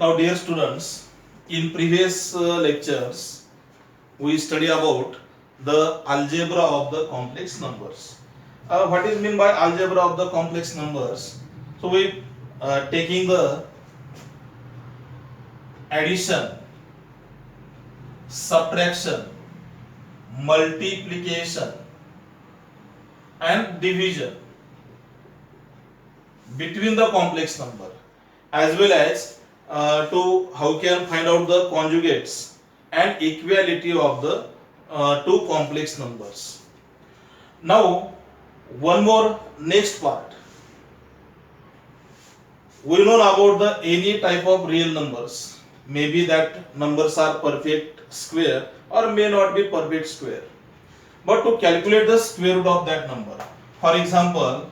Now, dear students, in previous lectures, we study about the algebra of the complex numbers. What is mean by algebra of the complex numbers? So, we taking the addition, subtraction, multiplication, and division between the complex number, as well as to how can find out the conjugates and equality of the two complex numbers. Now, one more next part. We know about the any type of real numbers. Maybe that numbers are perfect square or may not be perfect square. But to calculate the square root of that number, for example,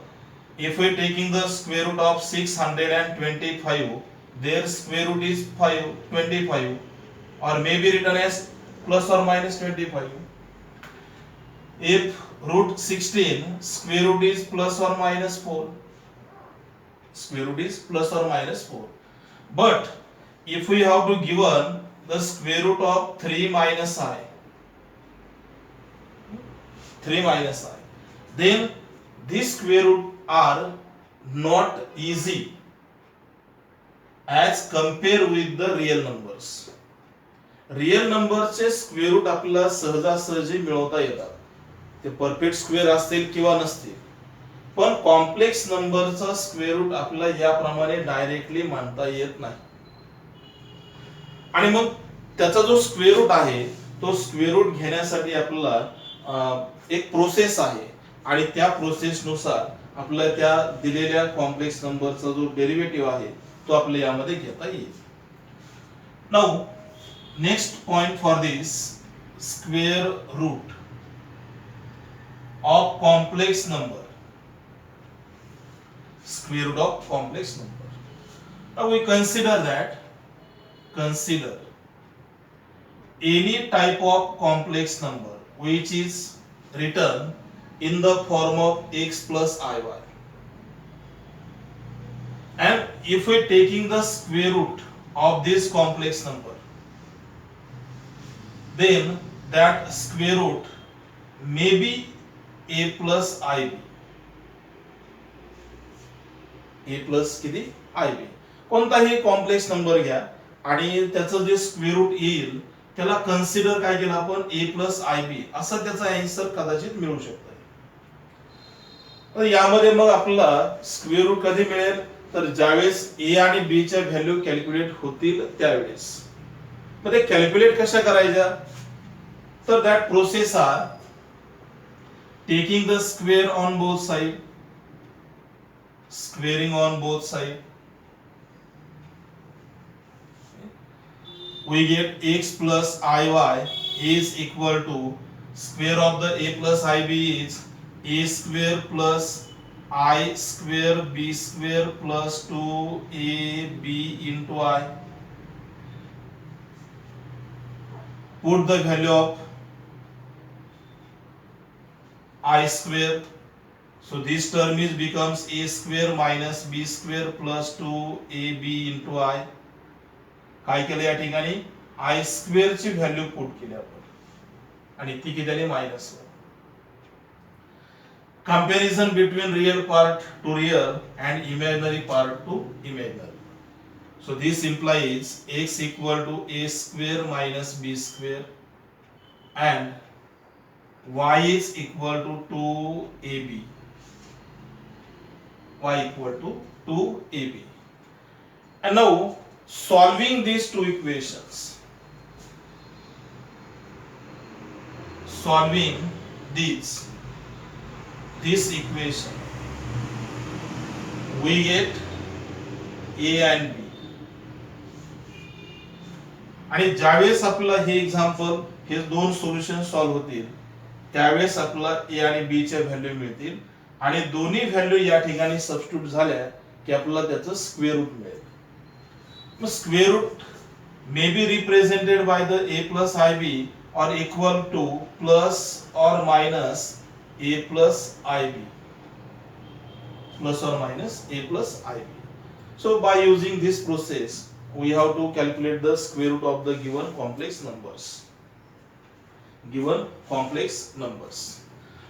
if we are taking the square root of 625, their square root is 25, or may be written as plus or minus 25. If root 16, square root is plus or minus 4. Square root is plus or minus 4. But if we have to given the square root of 3 minus I, then this square root are not easy as compare with the real numbers. Real नंबरचे square root आपल्याला सहजासहजी मिळवता येतात, ते perfect square असतील किंवा नसतील, पण कॉम्प्लेक्स नंबरचा स्क्वेअर रूट आपल्याला याप्रमाणे डायरेक्टली मांडता येत नाही. आणि मग त्याचा जो स्क्वेअर रूट आहे तो स्क्वेअर रूट घेण्यासाठी आपल्याला एक प्रोसेस आहे, आणि त्या प्रोसेसनुसार आपल्याला त्या दिलेल्या कॉम्प्लेक्स नंबरचा जो डेरिव्हेटिव्ह आहे तो आपल्याला यामध्ये घेता येईल. Now next point for this square root of complex number. Square root of complex number. Now we consider any type of complex number which is written in the form of x plus iy, and if we are taking the square root of this complex number, then that square root may be a plus ib. a plus किती ib. कोणताही complex number घ्या आणि त्याचं जे square root येईल त्याला consider काय केलं आपण a plus ib असं त्याचा आन्सर कदाचित मिळू शकतो. तर यामध्ये मग आपल्याला स्क्वेअर रूट कधी मिळेल तर ज्यावेळेस a आणि b च्या व्हॅल्यू कॅल्क्युलेट होतील त्यावेळेस. मग ते कॅल्क्युलेट कशा करायच्या, तर that process are taking the square on both side, squaring on both side, we get x plus iy is equal to square of the a plus ib is a square plus I square b square plus 2ab into I. Put the value of I square, so this term is becomes a square minus b square plus 2ab into I. काय केलं या ठिकाणी I square ची value put केली आपण आणि ती किती आली -1. Comparison between real part two real and imaginary part two imaginary. So this implies x equal to a square minus b square and y is equal to 2ab. Y equal to 2ab. And now solving these two equations, solving this equation, we get a and b. आणि ज्यावेळेस आपल्याला हे example हे दोन solution solve होतील त्यावेळेस आपल्याला ए आणि B च्या value मिळतील, आणि दोन्ही व्हॅल्यू या ठिकाणी सबस्टिट्यूट झाल्या की आपल्याला त्याचं स्क्वेअर रूट मिळेल. मग square root may be represented by the a plus ib or equal to plus or minus a plus ib, plus or minus a plus ib. So by using this process we have to calculate the square root of the given complex numbers.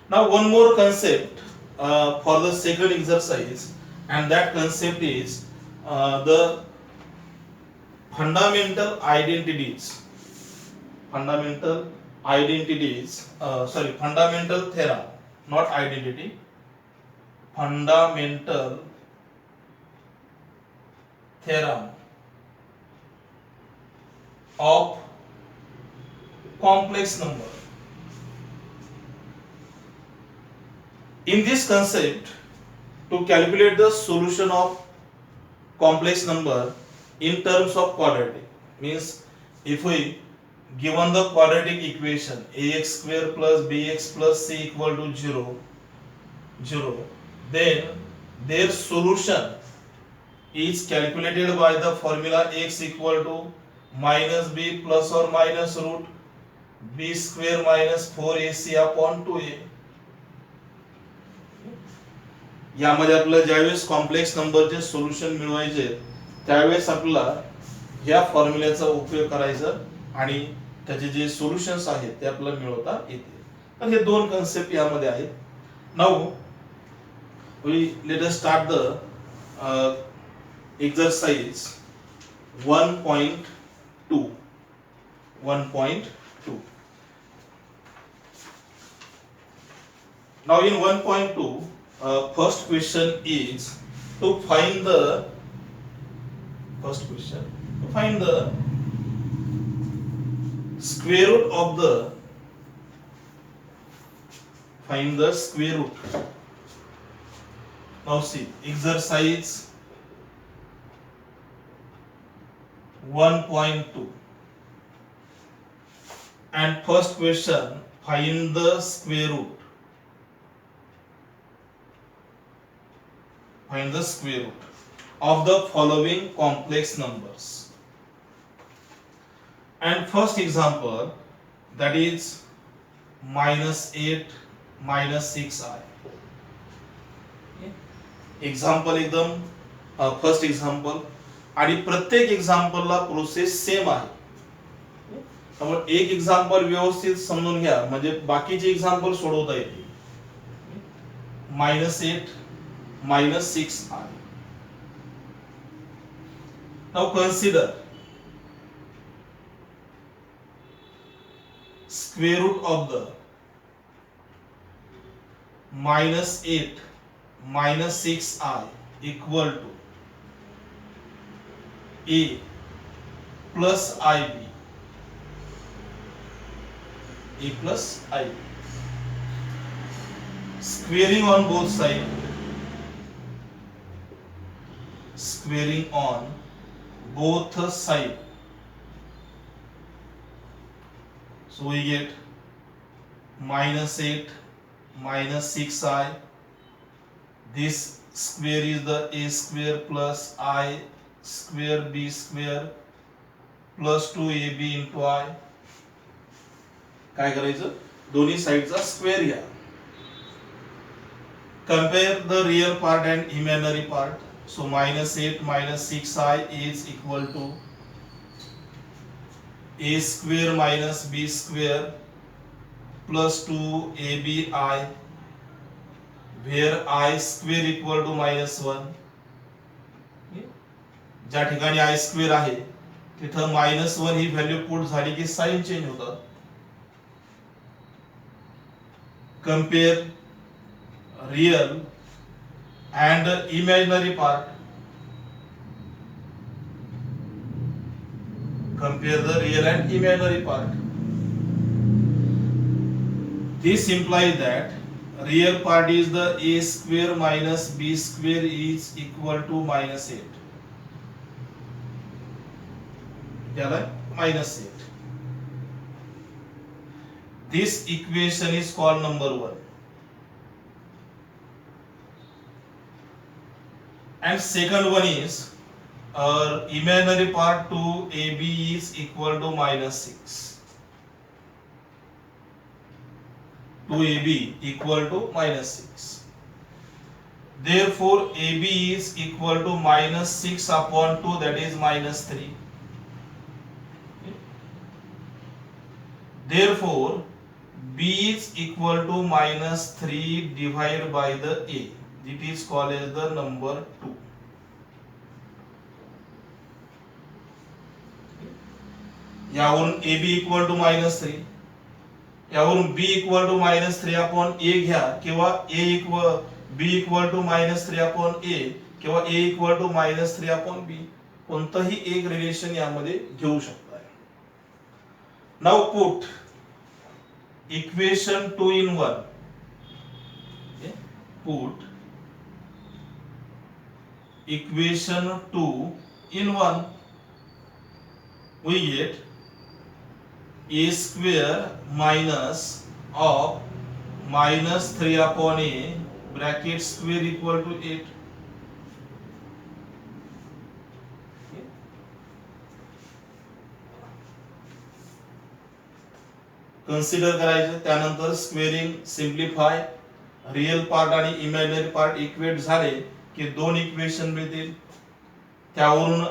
Now one more concept for the second exercise, and that concept is the fundamental identities. Fundamental theorem, not identity. Fundamental theorem of complex number. In this concept, to calculate the solution of complex number in terms of quadratic, means if we given the quadratic equation ax square plus bx plus c equal to 0, then their solution is calculated by the formula x equal to minus b plus or minus root b square minus 4ac upon 2a. यामध्ये आपल्याला ज्यावेळेस complex नंबरचे solution मिळवायचे त्यावेळेस आपल्याला ह्या फॉर्म्युल्याचा उपयोग करायचा आणि त्याचे जे सोल्युशन्स आहेत ते आपल्याला मिळवता येतील. तर हे दोन कन्सेप्ट यामध्ये आहेत. Now let us start the exercise 1.2. Now in 1.2, first question is to find the square root of the Now see, exercise 1.2, and first question, find the square root of the following complex numbers. And first example, that is -8 -6i. example एकदम first example, आणि प्रत्येक एक्झाम्पलला process same आहे. त्यामुळे एक example व्यवस्थित समजून घ्या म्हणजे बाकीचे एक्झाम्पल सोडवता येतील. -8 -6i. Now consider square root of the -8 -6i equal to a plus ib. Squaring on both sides. So we get -8 -6i. This square is the a square plus I square b square plus 2ab into I. काय करायचं, दोन्ही साइडचा square घ्या. Compare the real part and imaginary part. So -8 -6i is equal to a square minus b square plus 2abi, where I square equal to -1. ज्या ठिकाणी I square आहे तिथं -1 ही value put झाली की साइन चेंज होतं. Compare real and imaginary part. Compare the real and imaginary part. This implies that real part is the a square minus b square is equal to -8. -8. This equation is called number 1. And second one is imaginary part 2ab is equal to -6. 2ab equal to -6. Therefore AB is equal to minus 6 upon 2, that is minus 3. Therefore B is equal to minus 3 divided by the A. It is called as the number 2. यावरून AB equal to minus 3, यावरून B equal to minus 3 upon A घ्या, किंवा B equal to minus 3 upon A, किंवा A equal to minus 3 upon B. कोणतंही एक relation यामध्ये घेऊ शकता. Now put equation 2 in 1. Put equation 2 in 1. We get a square minus of minus 3 upon a bracket square equal to 8. Consider करायचं, त्यानंतर squaring, simplify, real part आणि imaginary part equate झाले की दोन इक्वेशन मिळतील. त्यावरून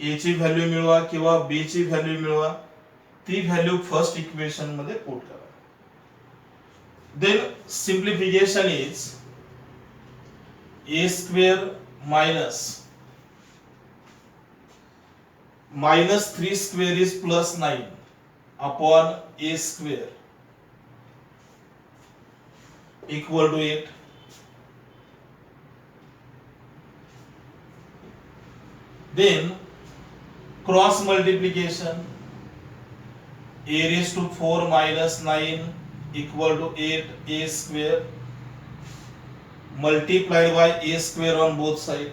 ए ची व्हॅल्यू मिळवा किंवा बी ची व्हॅल्यू मिळवा, ती व्हॅल्यू फर्स्ट इक्वेशन मध्ये पुट करा. Then simplification is a square minus 3 square is plus 9 upon a square equal to 8. Then cross multiplication, a raised to 4 minus 9 equal to 8 a square multiplied by a square on both sides.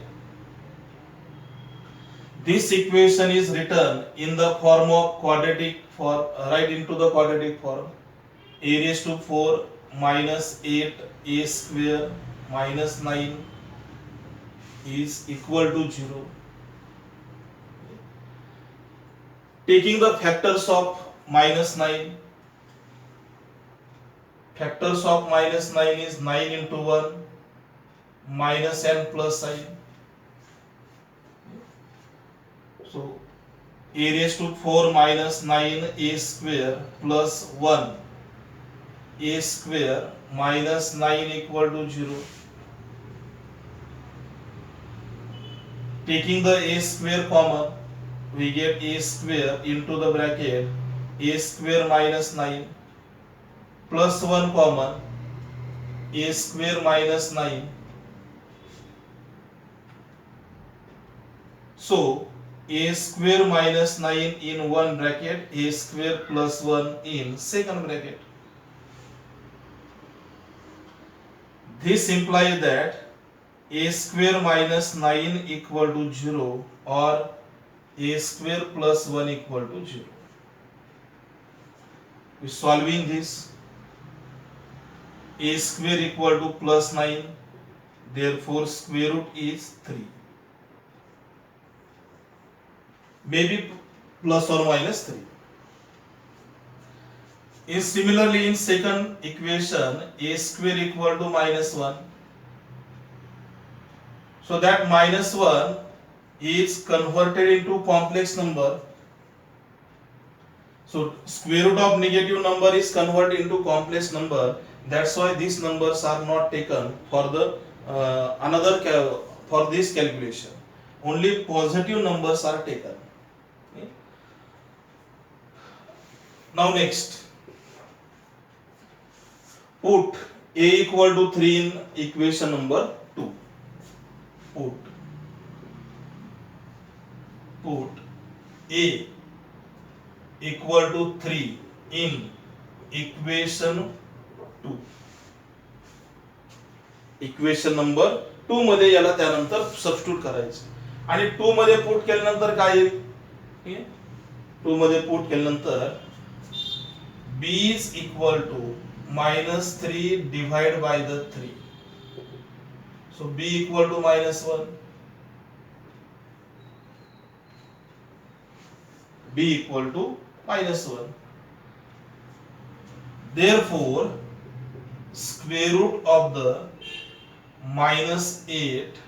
This equation is written in the form of quadratic form, right into the quadratic form. A raised to 4 minus 8 a square minus 9 is equal to 0. Taking the factors of minus 9, factors of minus 9 is 9 into 1 minus n plus sign. So a raised to 4 minus 9 a square plus 1 a square minus 9 equal to 0. Taking the a square common, we get a square into the bracket a square minus 9 plus 1 common a square minus 9. So a square minus 9 in one bracket, a square plus 1 in second bracket. This implies that a square minus 9 equal to 0 or a square plus 1 equal to 0. We solving this. A square equal to plus 9, therefore square root is 3. Maybe plus or minus 3. Is similarly in second equation a square equal to minus 1. So that minus 1 is converted into complex number. So square root of negative number is converted into complex number. That's why these numbers are not taken for the for this calculation. Only positive numbers are taken. Now next, put a equal to 3 in equation number 2. Put a equal to 3 in equation 2. Equation number 2 मध्ये याला त्यानंतर substitute करायचं आणि 2 मध्ये put केल्यानंतर काय येईल? 2 मध्ये पुट केल्यानंतर b is equal to minus 3 divided by the 3. So b equal to minus 1. b equal to minus 1. Therefore, square root of the -8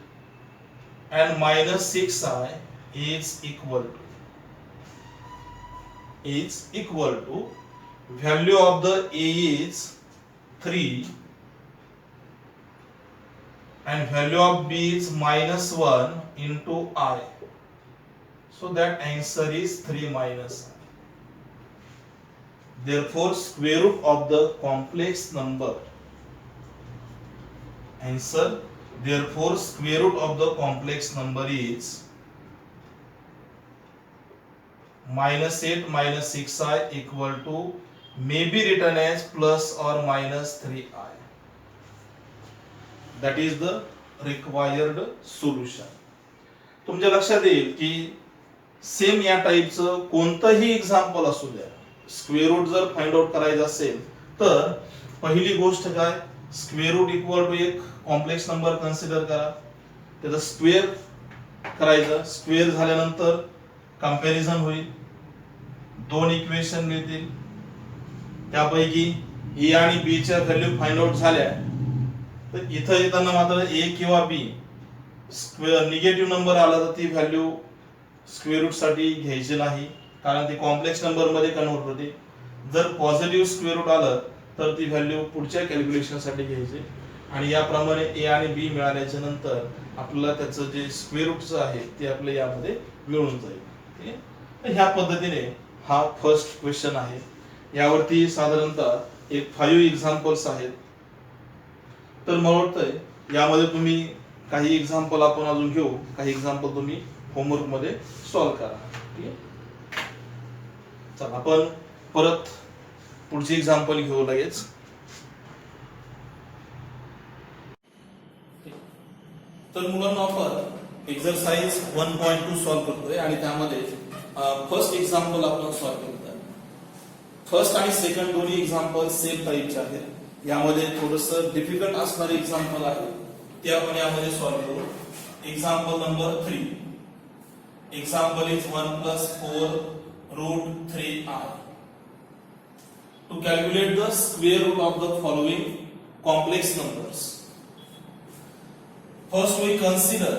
and -6i is equal to value of the a is 3 and value of b is -1 into I. So that answer is 3 minus I. Therefore, square root of the complex number. Answer. Therefore, square root of the complex number is -8 minus 6i equal to may be written as plus or minus 3i. That is the required solution. तुमच्या लक्षात येईल की same या टाईपचं कोणतंही example असू द्या, square root जर फाइंड आउट करायचं असेल तर पहिली गोष्ट काय, स्क्वेअर रूट इक्वल टू एक कॉम्प्लेक्स नंबर कन्सिडर करा, त्याचा स्क्वेअर करायचं, स्क्वेअर झाल्यानंतर कंपॅरिझन होईल, दोन इक्वेशन मिळतील, त्यापैकी ए आणि बी च्या व्हॅल्यू फाइंड आउट झाल्या तर इथं येताना मात्र ए किंवा बी स्क्वेअर निगेटिव्ह नंबर आला तर ती व्हॅल्यू स्क्वेअर रूट साठी घ्यायची नाही, कारण ती कॉम्प्लेक्स नंबर मध्ये कन्वर्ट होते. जर पॉझिटिव्ह स्क्वेअर रूट आलं तर ती व्हॅल्यू पुढच्या कॅल्क्युलेशन साठी घ्यायची आणि याप्रमाणे ए आणि बी मिळाल्याच्या नंतर आपल्याला त्याचं जे स्क्वेअर रूटचं आहे ते आपल्या यामध्ये मिळून जाईल. ठीक आहे, तर ह्या पद्धतीने हा फर्स्ट क्वेश्चन आहे. यावरती साधारणतः एक 5 एक्झाम्पल्स आहेत. तर मला वाटतंय यामध्ये तुम्ही काही एक्झाम्पल आपण अजून घेऊ, काही एक्झाम्पल तुम्ही होमवर्क मध्ये सॉल्व्ह करा. ठीक आहे, चला आपण परत पुढची एक्झाम्पल घेऊ लगेच. तर मुलांना आपण एक्सरसाइज 1.2 सॉल्व्ह करतोय आणि त्यामध्ये फर्स्ट एक्झाम्पल आपण सॉल्व्ह करतोय. फर्स्ट आणि सेकंड दोन्ही एक्झाम्पल सेम टाईपचे आहेत. यामध्ये थोडंसं डिफिकल्ट असणारे एक्झाम्पल आहे ते आपण यामध्ये सॉल्व्ह करू. Example number 3. Example is 1 plus 4 root 3i. To calculate the square root of the following complex numbers. First we consider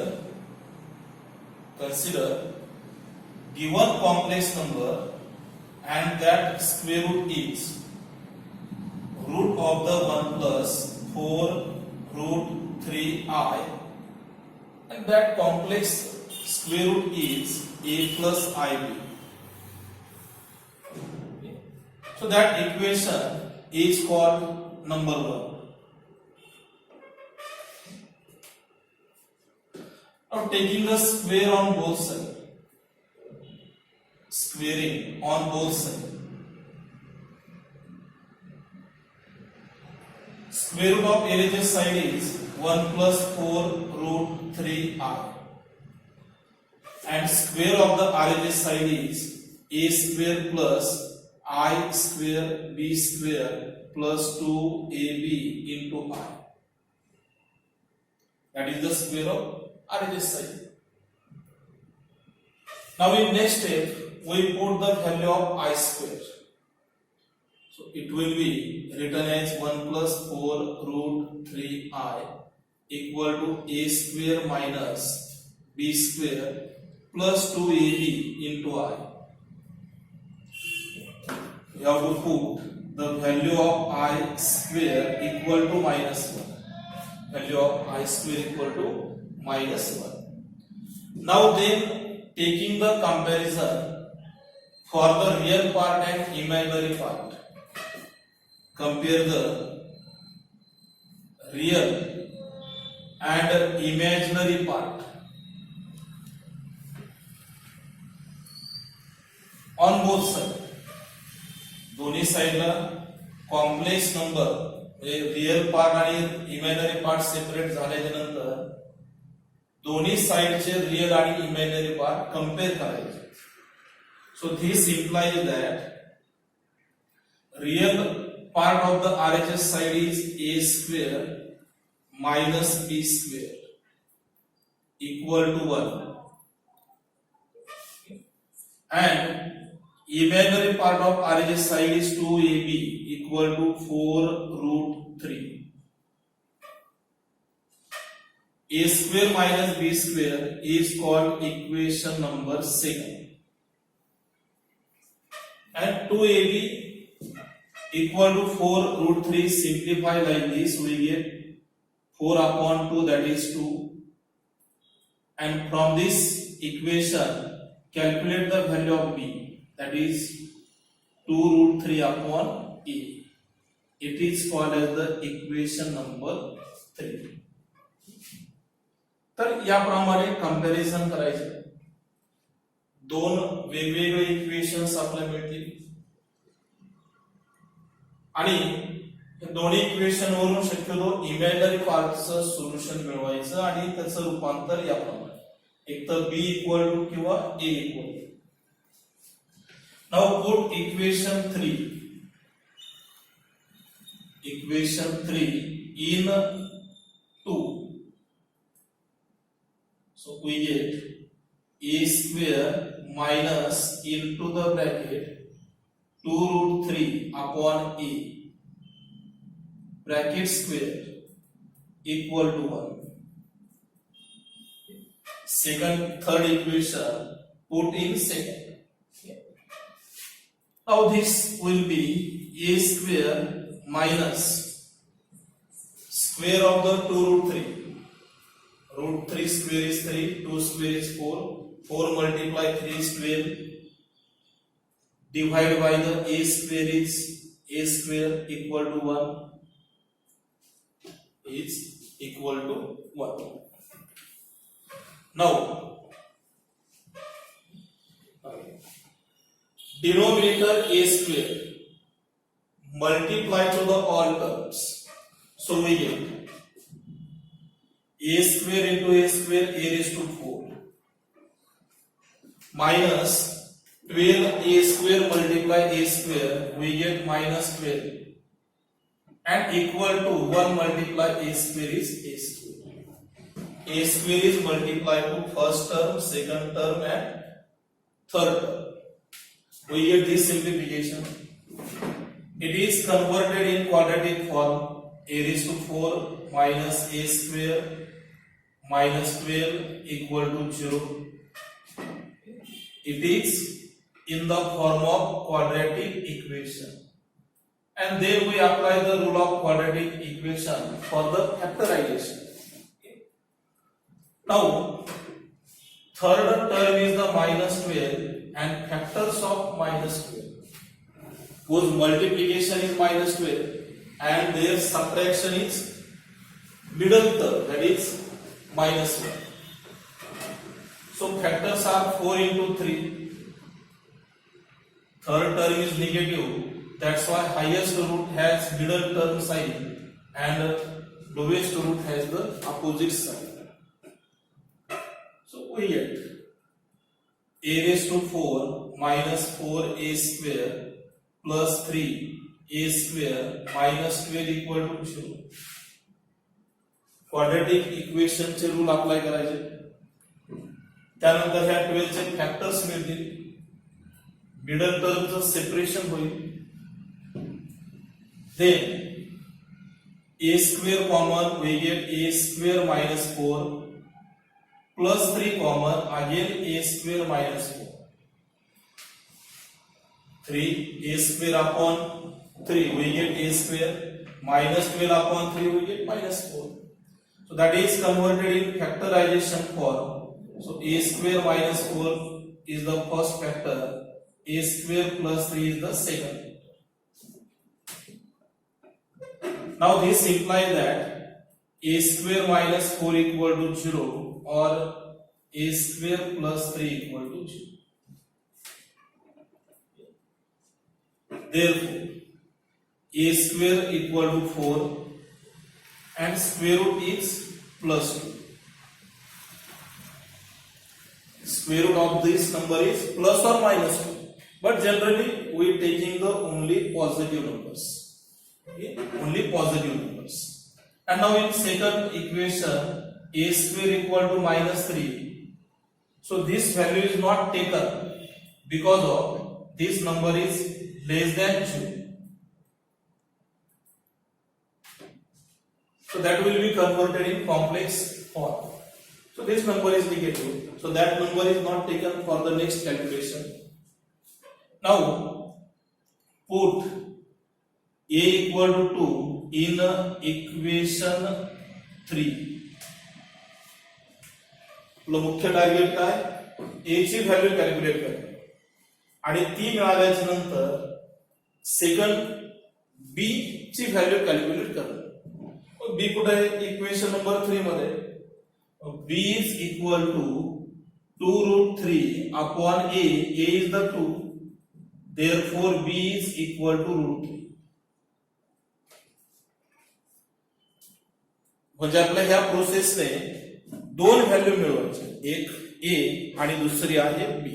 given complex number and that square root is root of the 1 plus 4 root 3i and that complex square root is a plus ib. So that equation is called number 1. Now taking the square on both sides, squaring on both sides. Square root of LHS side is 1 plus 4 root 3i. And square of the RHS side is a square plus I square b square plus 2ab into I. That is the square of RHS side. Now in next step we put the value of I square. So it will be written as 1 plus 4 root 3i equal to a square minus b square plus 2ab into I. You have to put the value of I square equal to -1. Value of I square equal to -1. Now then taking the comparison for the real part and imaginary part. Compare the real and imaginary part. On both sides, दोन्ही साइडला complex number म्हणजे real part आणि imaginary part separate झाल्याच्या नंतर दोन्ही साइडचे real आणि imaginary part compare करायचे. So this implies that real part of the RHS side is a square minus b square equal to 1 and imaginary part of RHS side is 2ab equal to 4 root 3. a square minus b square is called equation number 2. And 2ab equal to 4 root 3, simplify like this, we get 4 upon 2, that is 2. And from this equation, calculate the value of b, that is 2 root 3 upon a. It is called as the equation number 3. तर याप्रमाणे comparison करायचे, दोन वेगवेगळे equations आपल्याला मिळतील आणि हे दोन्ही equation वरून शक्यतो इमॅजिनरी पार्टचं सोल्युशन मिळवायचं आणि त्याचं रूपांतर याप्रमाणे, एक तर b इक्वल टू किंवा a equal to. Now put equation 3 in 2. So we get a square minus into the bracket 2 root 3 upon a bracket square equal to 1. Third equation put in second. Now this will be a square minus square of the 2 root 3. Root 3 square is 3, 2 square is 4, 4 multiply 3 is 12, divided by the a square is a square equal to 1, is equal to 1. Now, denominator a square multiply to the all terms, so we get a square into a square, a raised to 4 minus 12 a square multiply a square, we get minus 12, and equal to 1 multiply a square is a square. A square is multiplied to first term, second term and third term. We get this simplification. It is converted in quadratic form, a raised to 4 minus a square minus 12 equal to 0. It is in the form of quadratic equation, and then we apply the rule of quadratic equation for the factorization. Now third term is the minus 12 and factors of minus 12, whose multiplication is minus 12 and their subtraction is middle term, that is minus 1. So factors are 4 into 3. Third term is negative, that's why highest root has middle term sign and lowest root has the opposite sign. So we get a raised to 4 minus 4a square plus 3a square minus 12 equal to 0. Quadratic equation चे rule apply करायचे, त्यानंतर ह्या 12 चे factors मिळतील, middle टर्मचं separation होईल, then a square common, we get a square minus 4 plus 3 common, again a square minus 4, 3 a square upon 3 we get a square minus 12 upon 3 we get minus 4. So that is converted in factorization form. So a square minus 4 is the first factor, a square plus 3 is the second factor. Now this implies that a square minus 4 equal to 0 or a square plus 3 equal to 0. Therefore a square equal to 4 and square root is plus 2. Square root of this number is plus or minus 2, but generally we taking the only positive numbers. Okay? Only positive numbers. And now in second equation, a square equal to minus 3. So this value is not taken because of this number is less than 2. So that will be converted in complex 4. So this number is negative. So that number is not taken for the next calculation. Now put a equal to 2 in equation 3. आपलं मुख्य target काय, a ची value calculate करणे आणि ती मिळाल्याच्या नंतर second b ची value calculate करणे. b कुठे आहे, इक्वेशन नंबर 3 मध्ये. b is equal to 2 root 3 upon a is the 2, therefore b is equal to root 3. म्हणजे आपल्या ह्या प्रोसेसने दोन व्हॅल्यू मिळवायचे, एक a आणि दुसरी आहे b.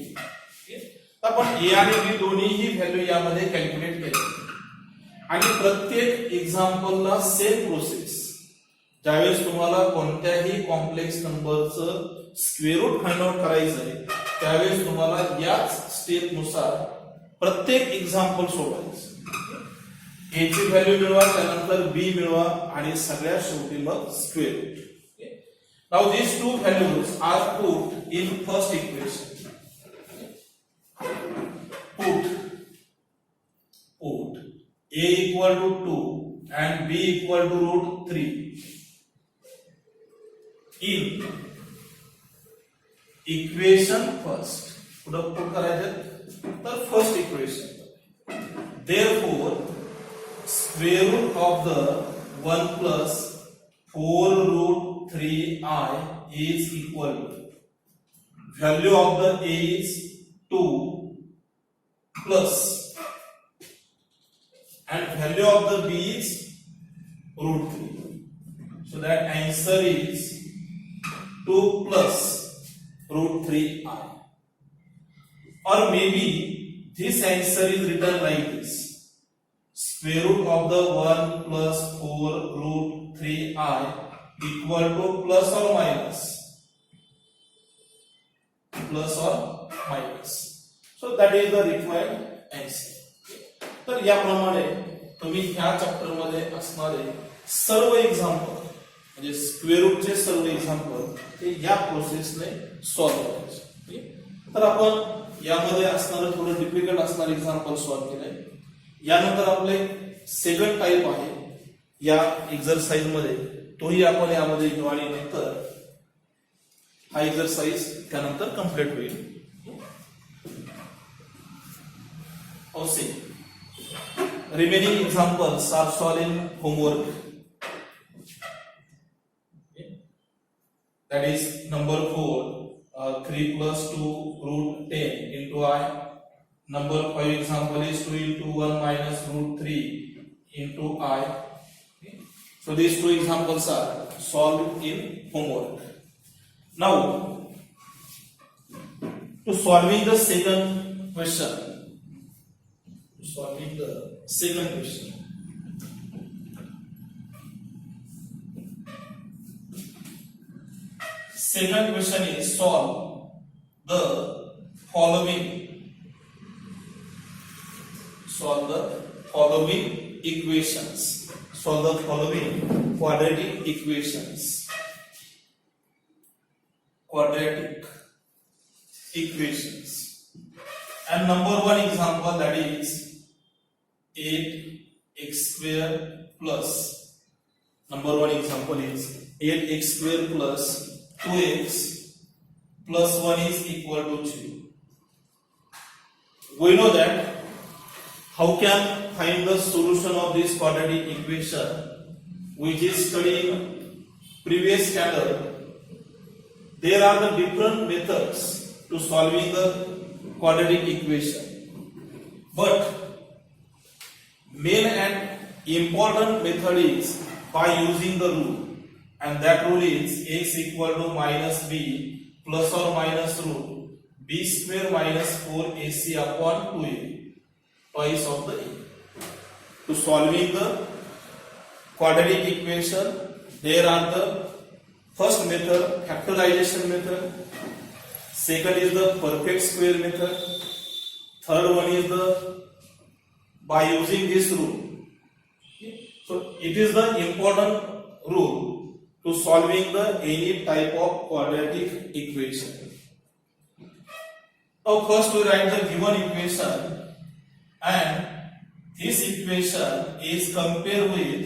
आपण a आणि b दोन्हीही व्हॅल्यू यामध्ये कॅल्क्युलेट केले आणि प्रत्येक एक्झाम्पलला सेम प्रोसेस. ज्यावेळेस तुम्हाला कोणत्याही कॉम्प्लेक्स नंबरचं स्क्वेअर रूट फाइंड आउट करायचं आहे त्यावेळेस तुम्हाला याच स्टेप नुसार प्रत्येक एक्झाम्पल सोडवायचं. a ची व्हॅल्यू मिळवा, त्यानंतर b मिळवा आणि सगळ्यात शेवटी मग square root. Now these two values are put in first equation. Put a equal to 2 and b equal to root 3 in equation first. पुढे put करायचं तर first equation. Therefore square root of the 1 plus 4 root 3i is equal to value of the a is 2 plus and value of the b is root 3. So that answer is 2 plus root 3i. Or maybe this answer is written like this: square root of the 1 plus 4 root 3i equal to plus or minus. So that is the required answer. तर याप्रमाणे तुम्ही ह्या chapter मध्ये असणारे सर्व example म्हणजे square रूटचे सर्व example ते या प्रोसेसने solve करायचे. तर आपण यामध्ये असणारं थोडं डिफिकल्ट असणारे एक्झाम्पल सॉल्व्ह केले. यानंतर आपले सेकंड टाइप आहे या एक्झरसाइज मध्ये, तोही आपण यामध्ये घेऊ आणि नंतर हा एक्झरसाइज त्यानंतर कंप्लीट होईल. औसे remaining examples are solved in homework. That is number 4, 3 plus 2 root 10 into I. Number 5 example is 2 into 1 minus root 3 into I. So these two examples are solved in homework. Now, to solving the second question. Second question is solve the following equations. Solve the following quadratic equations. And number one example, that is 8x square plus. Number one example is 8x square plus 2x plus 1 is equal to 2. We know that how can find the solution of this quadratic equation, which is studied in previous standard. There are the different methods to solving the quadratic equation, but main and important method is by using the rule, and that rule is x equal to minus b plus or minus root b square minus 4ac upon 2a, twice of the a. To solving the quadratic equation, there are the first method, factorization method. Second is the perfect square method. Third one is the by using this rule. So it is the important rule to solving the any type of quadratic equation. Now first we write the given equation, and this equation is compare with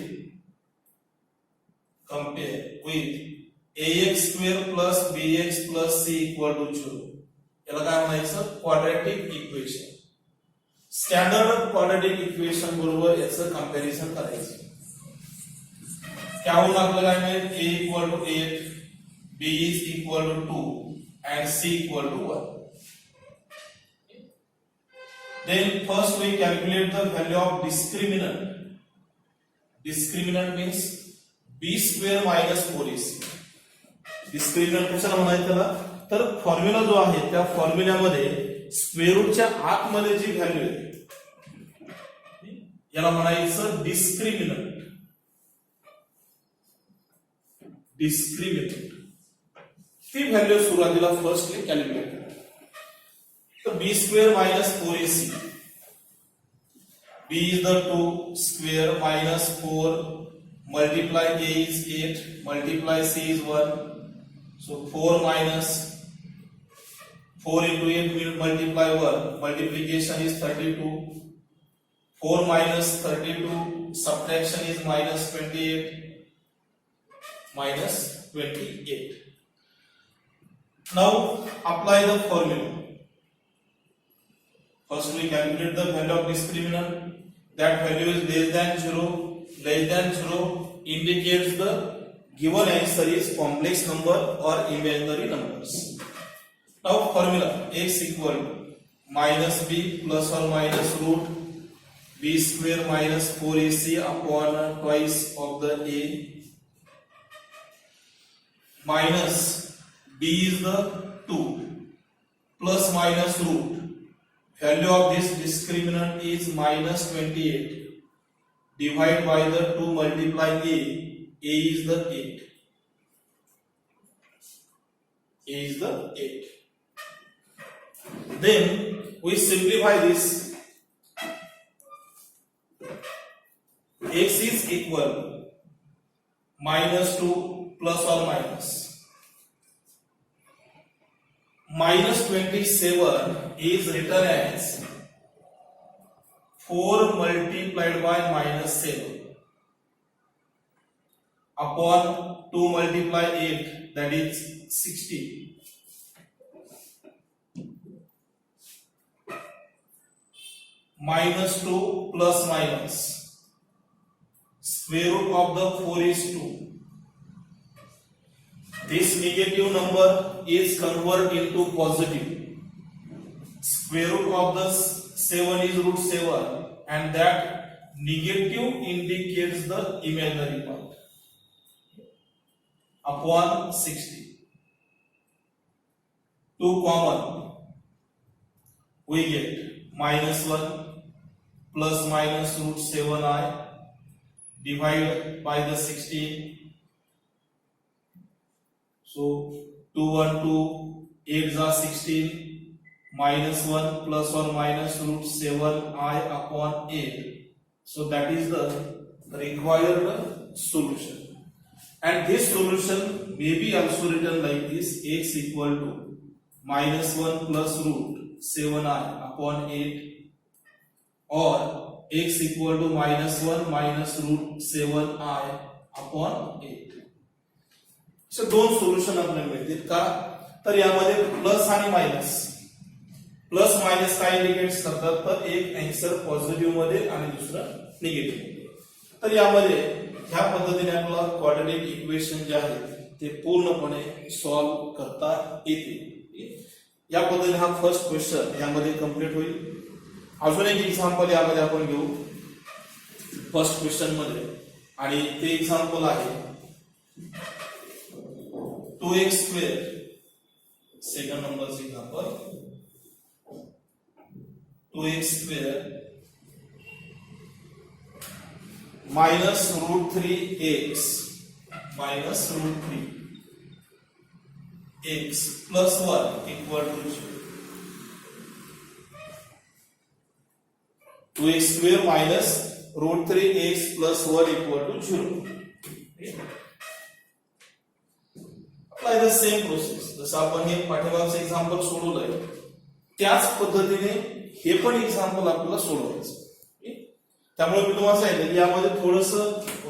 ax square plus bx plus c equal to 0. याला काय म्हणायचं, quadratic equation. Standard quadratic equation बरोबर याचं comparison करायचं. त्यावरून आपल्याला काय मिळेल, a equal to 8, b is equal to 2 and c equal to 1. Then first we calculate the value of discriminant. Discriminant means b square minus 4ac. Discriminant कशाला म्हणायचं त्याला, तर फॉर्म्युला जो आहे त्या फॉर्म्युल्यामध्ये स्क्वेअर रूटच्या आतमध्ये जी व्हॅल्यू आहे याला म्हणायचं डिस्क्रिमिनंट. ती व्हॅल्यू सुरुवातीला फर्स्टली कॅल्क्युलेट करा. तर b square minus 4ac, b is the 2 square minus 4 multiply a is 8 multiply c is 1. So 4 minus 4 into 8 will multiply 1. Multiplication is 32. 4 minus 32 subtraction is minus 28. Minus 28. Now apply the formula. First we calculate the value of discriminant. That value is less than 0. Less than 0 indicates the given answer is complex number or imaginary numbers. Now formula x equal to minus b plus or minus root b square minus 4ac upon twice of the a minus b is the 2 plus minus root value of this discriminant is minus 28 divided by the 2 multiplying a is the 8. A is the 8. Then we simplify this. X is equal minus 2 plus or minus. Minus 27 is written as 4 multiplied by minus 7 upon 2 multiply 8, that is 60. Minus 2 plus minus square root of the 4 is 2. This negative number is converted into positive. Square root of the 7 is root 7, and that negative indicates the imaginary part. Upon 60. 2 common, we get minus 1 plus minus root 7i divided by the 16. So 2 1 2 8 are 16 minus 1 plus or minus root 7i upon 8. So that is the required solution. And this solution may be also written like this: x equal to minus 1 plus root 7i upon 8, or x equal to minus 1 minus root 7i upon 8. So दोन solution आपल्याला मिळतील का, तर यामध्ये plus आणि minus. Plus minus काय indicate करतात, तर एक आन्सर पॉझिटिव्ह मध्ये आणि दुसरं निगेटिव्ह मध्ये. तर यामध्ये ह्या पद्धतीने आपल्याला क्वाड्रॅटिक इक्वेशन जे आहे ते पूर्णपणे सॉल्व्ह करता येते. या पद्धतीने हा फर्स्ट क्वेश्चन यामध्ये कंप्लीट होईल. अजून एक एक्झाम्पल यामध्ये आपण घेऊ फर्स्ट क्वेश्चन मध्ये, आणि ते एक्झाम्पल आहे 2x square. सेकंड नंबरचं example 2x square minus root 3x minus root 3x plus 1 equal to 0. 2x square minus root 3x plus 1 equal to 0. Apply the same process. जसं आपण हे पाठीमागचं एक्झाम्पल सोडवलंय त्याच पद्धतीने हे पण एक्झाम्पल आपल्याला सोडवायचं. त्यामुळे मी तुम्हाला सांगितलं की यामध्ये थोडस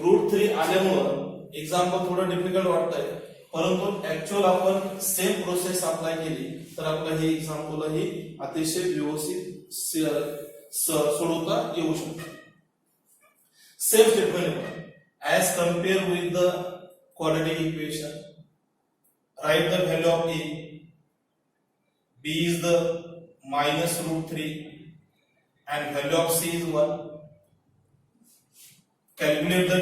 √3 आल्यामुळं एक्झाम्पल थोडं डिफिकल्ट वाटतंय, परंतु ऍक्च्युअल आपण सेम प्रोसेस अप्लाय केली तर आपलं हे एक्झाम्पल ही अतिशय व्यवस्थित सोडवता येऊ शकतो. Same statement as compared with the quadratic equation, write the value of a, b is the minus √3 and value of c is 1. Calculate the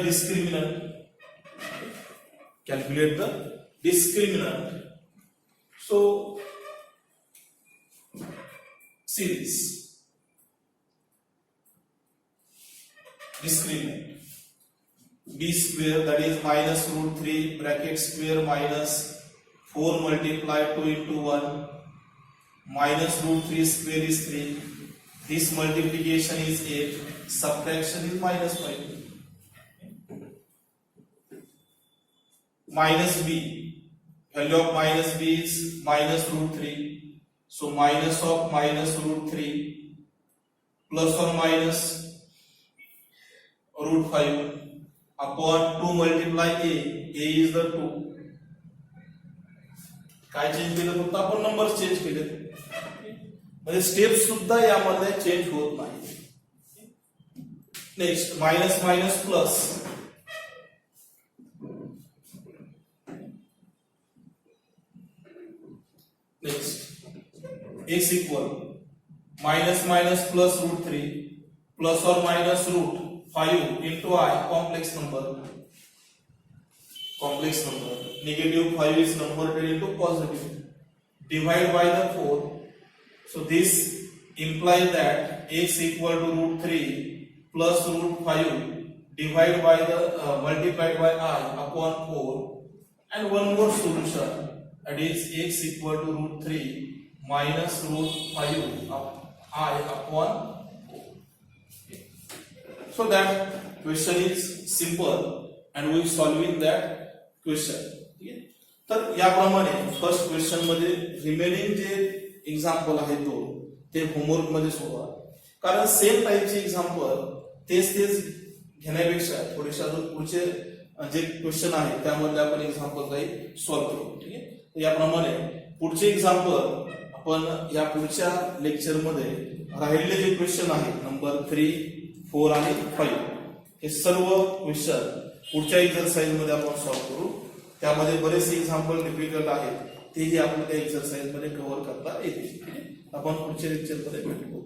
discriminant. So see this discriminant b square, that is minus √3 bracket square minus 4 multiplied 2 into 1 minus √3 square is 3. This multiplication is 8, subtraction is minus 5. Minus b, value of minus b is minus √3. So minus of minus √3 plus or minus √5 upon 2 multiply a is the 2. काय change केलं? फक्त आपण number change केले, म्हणजे step सुद्धा यामध्ये change होत नाही. Next minus minus plus, next x equal minus minus plus √3 plus or minus √5 into I, complex number. Negative 5 is converted into positive. Divide by the 4. So this implies that x equal to √3 plus √5 divided by the multiplied by I upon 4. And one more solution, that is x equal to √3 minus √5 I upon 4. So that question is simple and we solving that question. तर याप्रमाणे first question मध्ये remaining जे example आहेत दोन ते homework मध्ये सोडवा, कारण same टाईपचे एक्झाम्पल तेच घेण्यापेक्षा थोडेसे अजून पुढचे जे क्वेश्चन आहे त्यामध्ये आपण एक्झाम्पल काही सॉल्व्ह करू. ठीक आहे, याप्रमाणे पुढचे एक्झाम्पल आपण या पुढच्या लेक्चर मध्ये राहिलेले जे क्वेश्चन आहेत नंबर 3, 4 आणि 5 हे सर्व क्वेश्चन पुढच्या एक्सरसाइज मध्ये आपण सॉल्व्ह करू. त्यामध्ये बरेचसे एक्झाम्पल डिफिकल्ट आहेत तेही आपण त्या एक्सरसाइज मध्ये कव्हर करता येतील. आपण पुढच्या लेक्चर मध्ये भेटू.